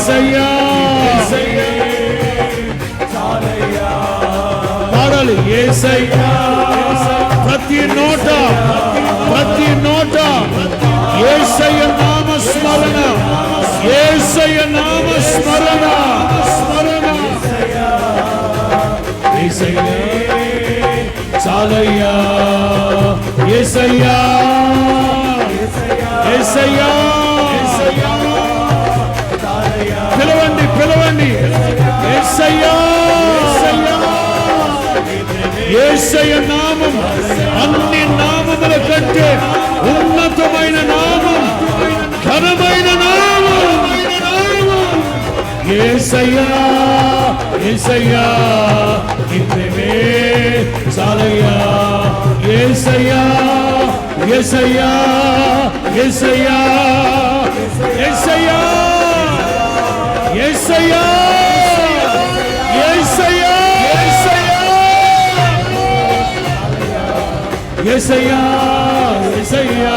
యేసయ్యా పాడాలి. యేసయ్యా ప్రతి నోట యేసయ్య నామస్మరణ, యేసయ్య నామస్మరణ. యేసయ్యే చాలయ్యా, యేసయ్యా యేసయ్యా. పిలవండి యేసయ్యా. యేసయ్య నామం అన్ని నామముల కంటే ఉన్నతమైన నామం, ఘనమైన నామం. యేసయ్యా యేసయ్యా నీ ప్రేమే చాలయ్యా. యేసయ్యా యేసయ్యా యేసయ్యా యేసయ్యా యేసయ్యా యేసయ్యా యేసయ్యా యేసయ్యా.